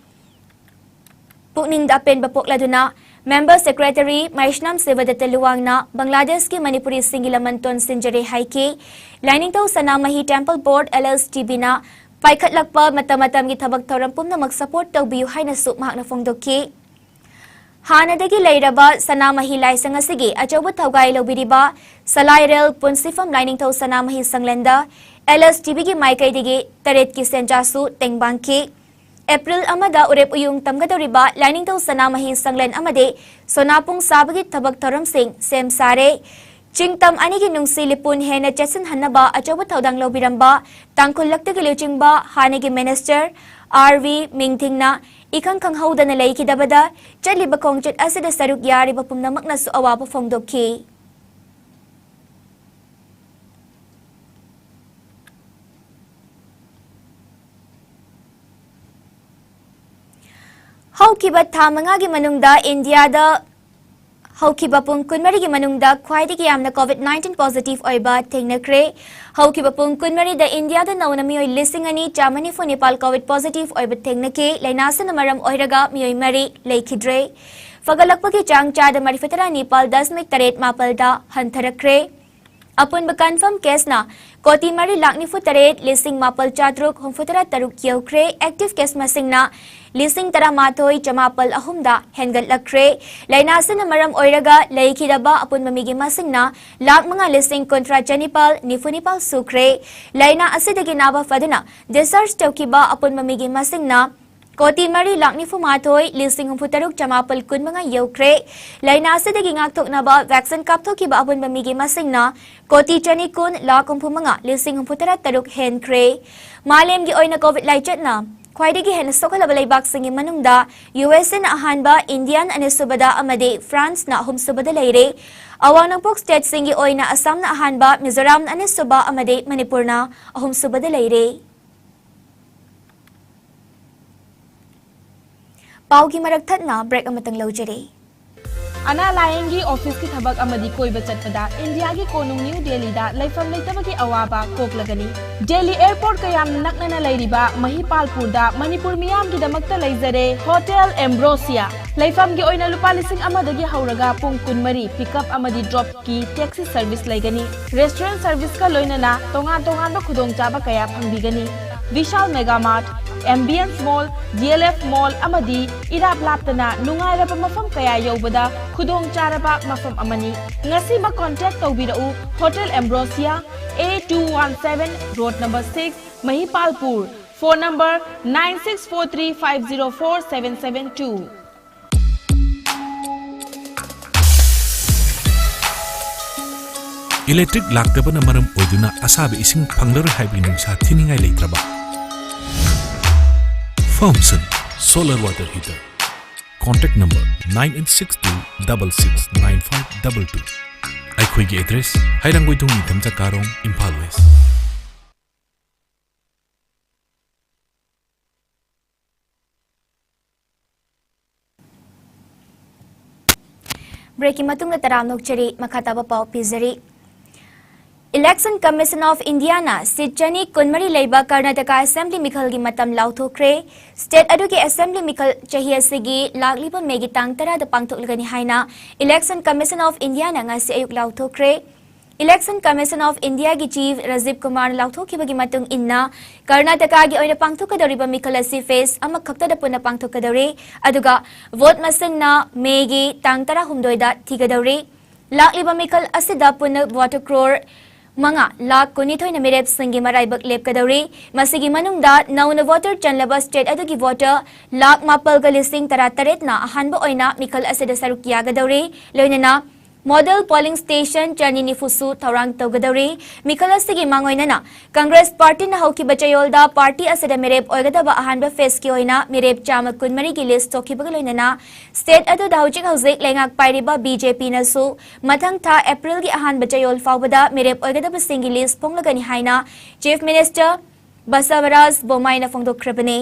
pukning dapen bapokladuna Member Secretary Maishnam Sivadata Luwang na Bangladesh ki Manipuri singilamanton sinjare haiki lining to sanamahi Temple Board LSTB na paikatlakpa matamatam gi thabak thorampum na mag-support tawbiyu hay na sumahak na fongdoki Hanadagi lairaba sanamahi laisang asigi ajobo thawgai lobiriba Salairel Punsifam lining to sanamahi sanglenda LSTB gi maikai digi taret ki senjasu tengbangki April amada urep uyung tamgadoriba lining to sanamahi sanglen amade sonapung sabagi thabak thoram sing sem sare Chingtam anigi nungsi lipun hena Jason Hanaba ajobo thawdang lobiramba tangkul laktagi liuchingba hanigi minister RV Mingthingna ikang kanghawda na lay kidabada chaliba kongchet asida saruk yari ba pumnamak na su awa pa fongdokki. Hawkiba thamangagi manungda India da Hawkiba pung kunmari gi manungda khwaidagi yamna COVID-19 positive oiba thengnakre Hawkiba pung kunmari da India da nauna miyoy lisingani chamani fo Nepal COVID positive oiba thengnake lainasana maram oiraga miyoy mari leikidre fagalakpa ki chang chada marifatara Nepal 10.3 mapal da hantharakre Apun ba confirm case na Koti mari lakni futaret lising mapal chatruk humfutara taruk yaukre active case masing na lising tara matoy chamapal ahumda hengal lakre lainasa na maram oiraga laikidaba apun mamigi masing na lak mga lising kontra Janipal nifunipal sukre laina asidagi naba faduna desarch tawkiba apun mamigi masing na Koti mari lakni fumatoy lising humfutaruk chamapal kun mga yaukre laina asidagi ngaktok na ba vaccine kapto kiba apun mamigi masing na Koti chani kun lakum pumanga lising humputara taruk hen kre malem gi oy na COVID laichat na khwaidagi hen sokalabalay baksing manungda US na ahanba Indian anisubada amade France na humsubada leire awang ng pok state singi oy na Assam na ahanba Mizoram na anisuba amade Manipur na humsubada leire Paugi maragthat na break amatang lawjare Ana layengi office ki thabak amadi koiba chatpada India ki konung New Delhi da laifam leitabagi awaba koklagani Delhi airport kayam naknana lairiba Mahipalpur da Manipur miyam gi damakta laizare Hotel Ambrosia laifam gi oina lupa lising amadagi hauraga pung kunmari pickup amadi drop ki taxi service laigani restaurant service ka loinana tongan ba khudong chaba kaya phangbigani Vishal Mega Mart Ambience Mall, DLF Mall amadi irap laptana nungairaba mafam kaya yobada khudong charaba mafam amani ngasi ba contact tawbirau Hotel Ambrosia A217 Road number 6 Mahipalpur phone number 9643504772 Electric laktabana maram oiduna asabe ising phanglar haibing nungsa thiningai leitraba Thompson Solar Water Heater. Contact number 9862 669522. ꯑꯩꯈꯣꯏꯒꯤ address ꯍꯩꯔꯥꯡꯒꯣꯏꯊꯣꯡ ꯅꯤꯡꯊꯝꯆꯥ ꯀꯥꯔꯣꯡ Imphal west break की मतुंग तराम नोकचरी मखाताबा पाव पिजरी Election Commission of India na Sichani Kunmari Leiba Karnataka Assembly Mikhal gi matam lauthokre State adugi Assembly Mikhal chahi asigi lagliba megi tang tara da pangthoklagani haina Election Commission of India na ngasi ayuk lauthokre Election Commission of India gi Chief Rajiv Kumar lauthokibagi matung inna Karnataka gi oina pangthokadoriba Mikhal asi face ama khakta da puna pangthokadori aduga vote masing na megi tang tara humdoida thigadori lagliba Mikhal asida puna voter crore Manga lak kunithoy na mirep singi maraibak lep kadawri masigi manungda nauna voter chanlaba state adugi voter lak mapal ga listing tarataret na ahanba oina Mikhal asida sarukya gadawri loinana model polling station chanini fusu thorang tawgadawri Mikhal asigi mangoina na Congress party na hauki bachayolda party asida mirep oigadaba ahanba face ki oina mirep chama kunmari gi list tokibaga loinana state adu daujik haujik lengak pairiba BJP na su mathang tha April gi ahanba bachayol fawbada mirep oigadaba singi list ponglagani haina Chief Minister Basavaraj Bomai na phongdokhrabani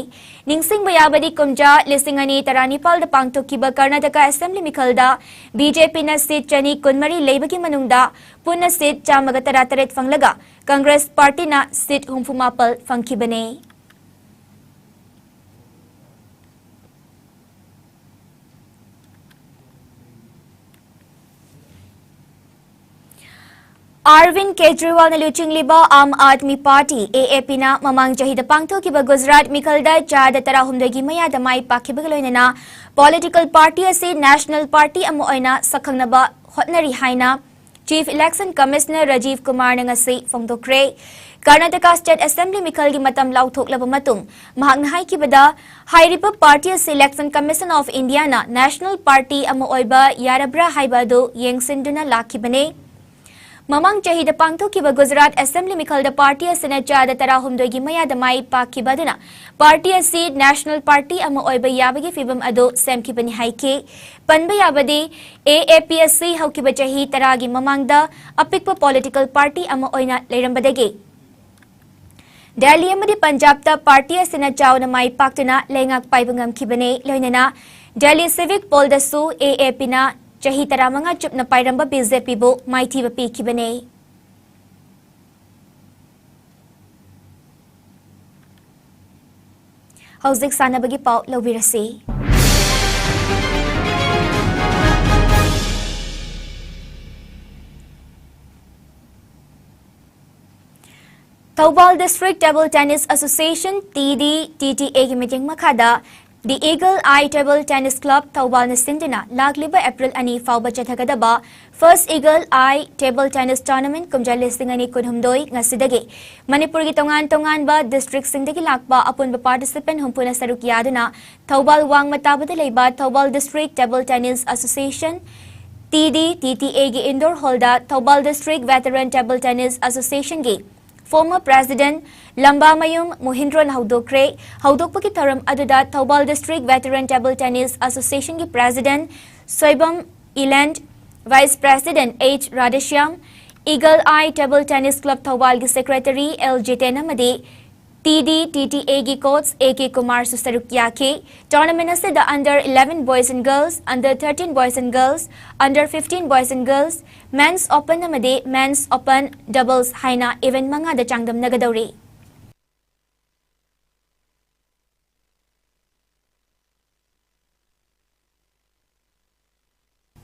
ningsing bayabadi kumja lisingani taranipal da pangthokiba Karnataka Assembly Mikhalda BJP na seat chani kunmari leibagi manungda punna seat chamaga tarataret phanglaga Congress party na seat humfumapal phangkibane Arvind Kejriwal na luching-liba Aam Aadmi Party AAP na mamang jahida pangthokiba Gujarat Mikhalda chada tarahumdagi mayada mai pakibagaloina na political party asi national party amo oina sakhangnaba hotnari haina Chief Election Commissioner Rajiv Kumar na ngasi phongdokre Karnataka State Assembly Mikhal gi matam lauthoklaba matung mahakna haikibada hairiba party asi Election Commission of India na national party amo oiba yarabra haibadu yengsinduna lakhibane Mamang chahida pangthokiba Gujarat Assembly Mikhalda party asina chada tarahumdogi mayada mai pakibaduna party asi national party ama oiba yabagi fibam ado semkibani haike panba yabadi AAPSC haukiba chahi taragi mamangda apikpa political party ama oina leirambadagi Delhi amadi Punjab ta party asina chawna mai paktuna lengak paibangam kibane loinana Delhi Civic Poldasu AAP na chahi taramanga chupna pairamba BJP bo maithiba pikibane Hauzik sanabagi pau lawirasi Thoubal District Table Tennis Association TDTTA gi meeting makhada The Eagle Eye Table Tennis Club Thoubal na sindina lagliba April ani fawba chathagadaba First Eagle Eye Table Tennis Tournament kumjal listing ani kunhumdoi ngasidagi Manipur gi tongan ba district singdagi lakba apunba participant humpuna saruk yaduna Thoubal wang matabada leiba Thoubal District Table Tennis Association TDTTA gi indoor hall da Thoubal District Veteran Table Tennis Association gi Former President Lambamayum Mohindran Haudokpaki Tharam Aduda Thoubal District Veteran Table Tennis Association ki President Soibam Eland, Vice President H. Radishyam, Eagle Eye Table Tennis Club Thoubal ki Secretary L. Jitenamadi, TDTTA ki coach A.K. Kumar Susarukyake, tournament ase the under 11 boys and girls, under 13 boys and girls, under 15 boys and girls, men's open namade men's open doubles haina event manga da changdam nagadawri.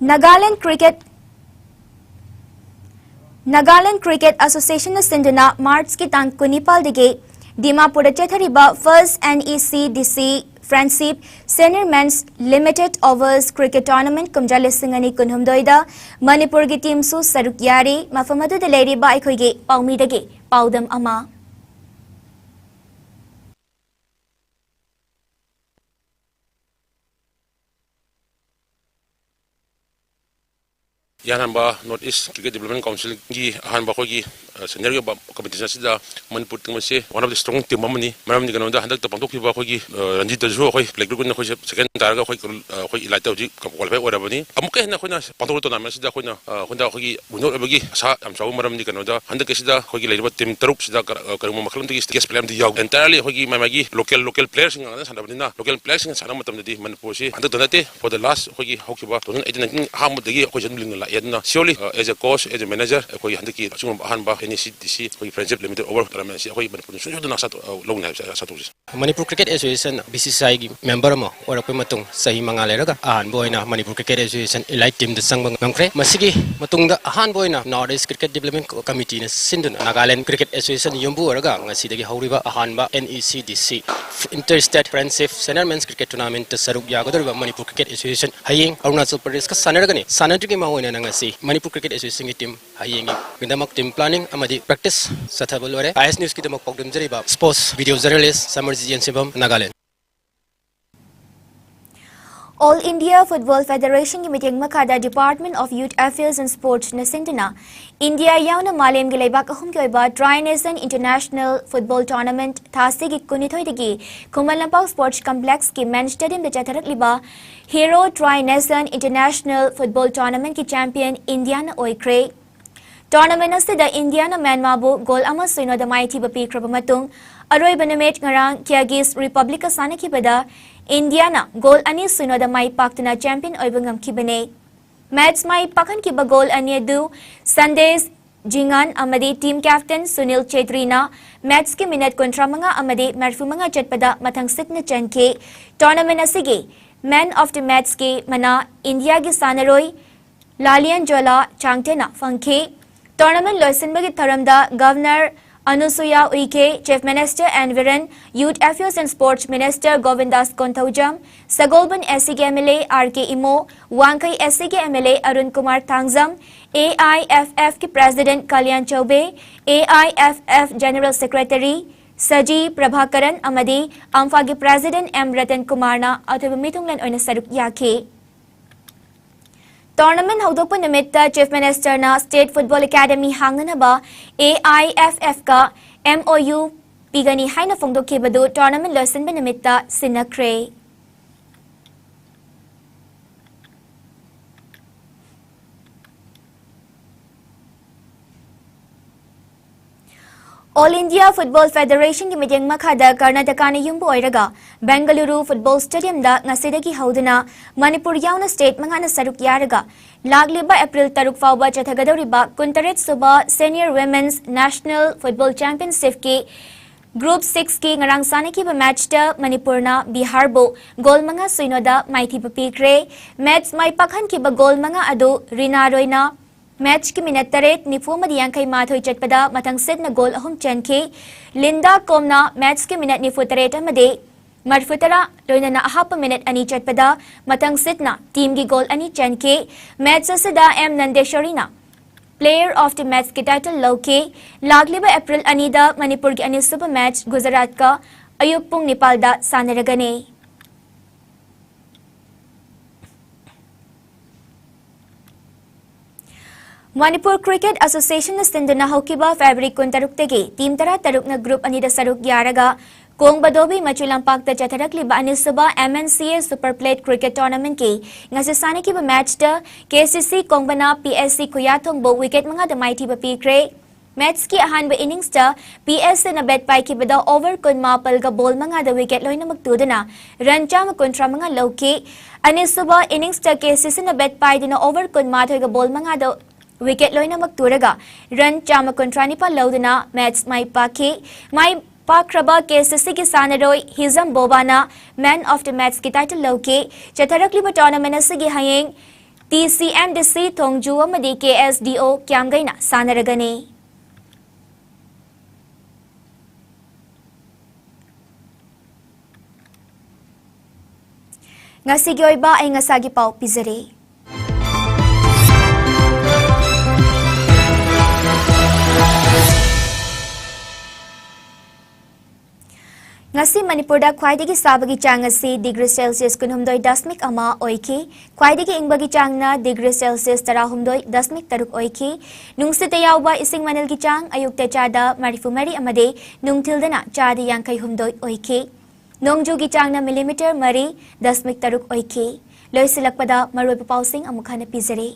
Nagaland Cricket Association na sinduna March ki tang kunipal dige Dimapur Chethariba First NECDC Friendship Senior Men's Limited Overs Cricket Tournament kumjal singani kunhumdoida Manipur gi team su sarukyari mafamadu de leiriba aikhoige paumidage paudam ama ꯆꯥꯅꯝꯕ north east cricket development ꯀꯥꯎꯟꯁꯤꯜꯒꯤ ꯑꯍꯥꯟꯕ ꯑꯩꯈꯣꯏꯒꯤ ꯁꯦꯅꯤꯌꯔꯒꯤ ꯑꯣꯏꯕ competition ꯑꯁꯤꯗ Manipur team ꯑꯁꯤ one of the strong team ꯑꯃꯅꯤ ꯃꯔꯝꯗꯤ ꯀꯩꯅꯣꯗ ꯍꯟꯗꯛꯇ ꯄꯥꯡꯊꯣꯛꯈꯤꯕ ꯑꯩꯈꯣꯏꯒꯤ ꯔꯟꯖꯤꯠꯇꯁꯨ ꯑꯩꯈꯣꯏ ꯄ꯭ꯂꯦ ꯒ꯭ꯔꯨꯞ ꯑꯣꯏꯅ ꯑꯩꯈꯣꯏꯁꯦ ꯁꯦꯀꯦꯟ ꯇꯥꯔꯒ ꯑꯩꯈꯣꯏ ꯏꯂꯥꯏꯠꯇ ꯍꯧꯖꯤꯛ ꯀ꯭ꯋꯥꯂꯤꯐꯥꯏ ꯑꯣꯏꯔꯕꯅꯤ ꯑꯃꯨꯛꯀ ꯍꯦꯟꯅ ꯑꯩꯈꯣꯏꯅ ꯄꯥꯡꯊꯣꯛꯄ ꯇꯣꯔꯅꯥꯃꯦꯟ ꯑꯁꯤꯗ ꯑꯩꯈꯣꯏꯒꯤ ꯋꯤꯅꯔ ꯑꯣꯏꯕꯒꯤ ꯑꯁꯥ ꯌꯥꯝ ꯆꯥꯎꯕ ꯃꯔꯝꯗꯤ ꯀꯩꯅꯣꯗ ꯍꯟꯗꯛꯀꯤꯁꯤꯗ ꯑꯩꯈꯣꯏꯒꯤ ꯂꯩꯔꯤꯕ ꯇꯤꯝ ꯇꯔꯨꯛꯁꯤꯗ ꯀꯔꯤꯒꯨꯝꯕ ꯃꯈꯜ ꯑꯃꯒꯤ ꯁ꯭ꯇꯦꯠ ꯄ꯭ꯂꯦꯌꯔ ꯑꯃꯗꯤ ꯌꯥꯎꯏ ꯑꯦꯟꯇꯥꯌꯔꯂꯤ ꯑꯩꯈꯣꯏꯒꯤ ꯃꯥꯒꯤ ꯂꯣꯀꯦꯜ ꯄ꯭ꯂꯦꯌꯔꯁꯤꯡ ꯉꯥꯛꯇ ꯁꯥꯟꯅꯕꯅꯤꯅ ꯂꯣꯀꯦꯜ ꯄ꯭ꯂꯦꯌꯔꯁꯤꯡꯅ ꯁꯥꯟꯅꯕ ꯃꯇꯝꯗꯗꯤ ꯃꯅꯤꯄꯨꯔꯁꯤ ꯍꯟꯗꯛꯇ ꯅꯠꯇꯦ ꯐꯣꯔ ꯗ ꯂꯥꯁ ꯑꯩꯈꯣꯏꯒꯤ ꯍꯧꯈꯤꯕ 2018-19 ꯑꯍꯥꯟꯕꯗꯒꯤ ꯑꯩꯈꯣꯏꯁꯨ ꯑꯗꯨꯝ ꯂꯤꯡꯅ ꯂꯥꯛꯑꯦ ꯑꯗꯨꯅ ꯁꯤꯌꯣꯔꯂꯤ ꯑꯦज ꯑ ꯀꯣꯆ ꯑꯦज ꯑ ꯃꯦꯅꯦꯖꯔ ꯑꯩꯈꯣꯏꯒꯤ ꯍꯟꯗꯛꯀꯤ ꯑꯁꯤꯒꯨꯝꯕ ꯑꯍꯥꯟꯕ NECDC ꯑꯩꯈꯣꯏꯒꯤ ꯐ꯭ꯔꯦꯟꯗship ꯂꯤꯃꯤꯇꯦड ꯑꯣꯚꯔ ꯇꯣꯔꯅꯥꯃꯦꯟ ꯑꯁꯤ ꯑꯩꯈꯣꯏ ꯃꯅꯤꯄꯨꯔꯗ ꯁꯣꯏꯗꯅ ꯂꯧꯅꯤ ꯍꯥꯏꯕꯁꯦ ꯑꯁꯥ ꯇꯧꯖꯩ Manipur Cricket Association BCCI gi member ma orakoi matung sahi manga leraga ahan boina Manipur Cricket Association elite team da sangba ngamkre masigi matung da ahan boina North East Cricket Development Committee na sindun Nagaland Cricket Association yumbu oraga ngasi dagi hauriba ahan ba NECDC Interstate Friendship Senior Men's Cricket Tournament ta saruk yagadoriba Manipur Cricket Association hayeng Arunachal Pradesh ka sanaragani sanadrigi ma hoina ngasi Manipur Cricket Association gi team hayeng gidamak team planning amadi practice sathabal ware IS News ki damak pogdum jariba sports video journalist Samarji Sibam Nagaland All India Football Federation ki meeting makada Department of Youth Affairs and Sports na sinduna India yauna malem gi leibak ahum ki oiba Tri-Nation International Football Tournament thasi gi kunithoi digi Kumalampak Sports Complex ki main stadium da chatharak liba Hero Tri-Nation International Football Tournament ki champion India na oikre Tournament asida India na Myanmar bu goal ama suino da mai thiba pi kraba matung aroi banamate ngarang Kyrgyz Republic ka sanaki bada India na goal ani suino da mai paktuna champion oibangam kibane match mai pakan kiba goal ani du Sundays Jingan amadi team captain Sunil Chetri na match ki minute kontra manga amadi marfu manga chatpada mathang sit na chanke tournament asigi man of the match ki mana India gi sanaroi Lalian Jola Changtena Funke Tournament loisinbagi tharamda Governor Anusuya Uike, Chief Minister Environ, Youth Affairs and Sports Minister Govindas Kontaujam, Sagolban SCG MLA RK Imo, Wankai SCG MLA Arun Kumar Thangzam, AIFF ki President Kalyan Chaube, AIFF General Secretary Saji Prabhakaran Amadi, Amfa ki President M Ratan Kumarna athawa mitunglan oina saruk yake. Tournament haudokpa nimitta Chief Minister na State Football Academy hanganaba AIFF ka MOU pigani haina phongdokhibadu tournament loisinba nimitta sinakre All India Football Federation ki meeting makhada Karnataka ni yumbu oiraga Bengaluru Football Stadium da ngasidagi hauduna Manipur yauna state mangana saruk yaraga lagliba April taruk fauba chathagadoriba kuntaret suba Senior Women's National Football Championship ki Group 6 ki ngarang sanaki ba match da Manipur na Bihar bo goal manga suinoda maithi pa pikre match mai pakhan ki ba goal manga adu Rina Roina Match ki minute taret nifuma di yangkai mathoi chatpada matang set na goal ahum chanke Linda Komna match ki minute nifu taret amade Marfutara loina na ahapa minute ani chatpada matang set na team ki goal ani chanke match asada M Nandeshwarina Player of the match ki title lauke lagliba April anida Manipur ki ani super match Gujarat ka Ayupung Nepal da sanaragane Manipur Cricket Association na sinduna haukiba February 13 team tara taruk na group anida saruk yaraga Kong Badobi Machulampak ta chatharak liba anisaba MNCA Super Plate Cricket Tournament ki ngasasani ki ba match da KCC Kongbana PSC Kuyathong bo wicket mga damai thi ba pikre match ki ahan ba innings da PSC na bet pai ki bada over kun mapal ga ball mga da wicket loina magtudana run cham kontra mga lowki anisaba innings da KCC na bet pai dina over kun mathoy ga ball mga da wicket loina magturaga run chama kontrani pa laudana match mai paki mai pakraba KCC ki sanaroi Hizam Bobana man of the match ki title lauke chatharakli ba tournament asigi hayeng TCMDC Thongju amadi KSDO kyamgaina sanaragani ngasigi oiba ay ngasagi pau pizare ngasi Manipurda khwaidagi sabagi chang asi degree Celsius 9.1 oiki khwaidagi ingbagi changna degree Celsius 13.3 oiki nungsita yawba ising manilgi chang ayukta chada marifumari amade nungthildana chada yankai humdoi oiki nongjugi changna millimeter mari 0.3 oiki loisilakpada maroi pausing amukhana pizare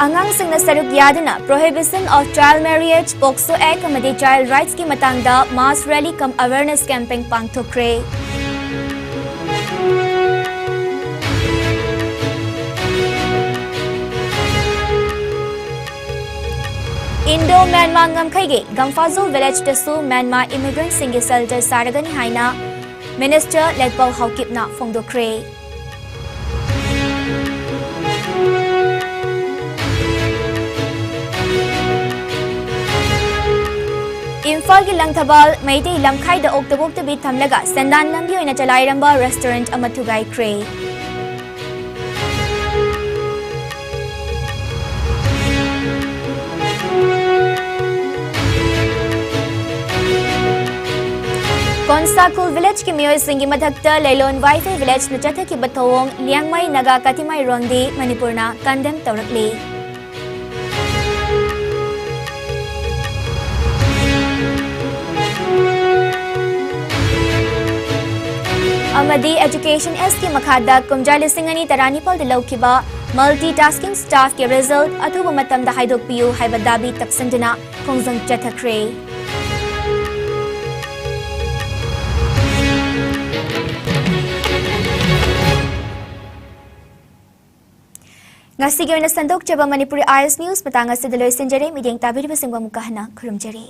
Angang sing na saruk yadana Prohibition of Child Marriage Pokso Act amadi Child Rights ki matangda mass rally cum awareness campaign pangthokre. Indo-Myanmar ngamkhaige Gangfazul village tasu Myanmar immigrant singi shelter saragani haina Minister Letpau Haukipna phongdokre. Imphal ki Langthabal Meitei Lamkhai da Oktabok tabi thamlaga Sandan lambi oina chalairamba restaurant amathugai kre. Konsakul village ki miyoi singi madhakta Leilon Wifi village na chatha ki bathawong Liangmai Naga Katimai Rongdi Manipurna condemn tawrakli. Amadi Education S ki makhada kumjali singani taranipal de laukiba multitasking staff ke result athuba matam da haidok piu haibadabi taksandina khongjang chathakre ngasi gyona sandok chaba Manipuri IS News matanga sidaloi sinjare mideng tabiri basingwa mukahna khurumjare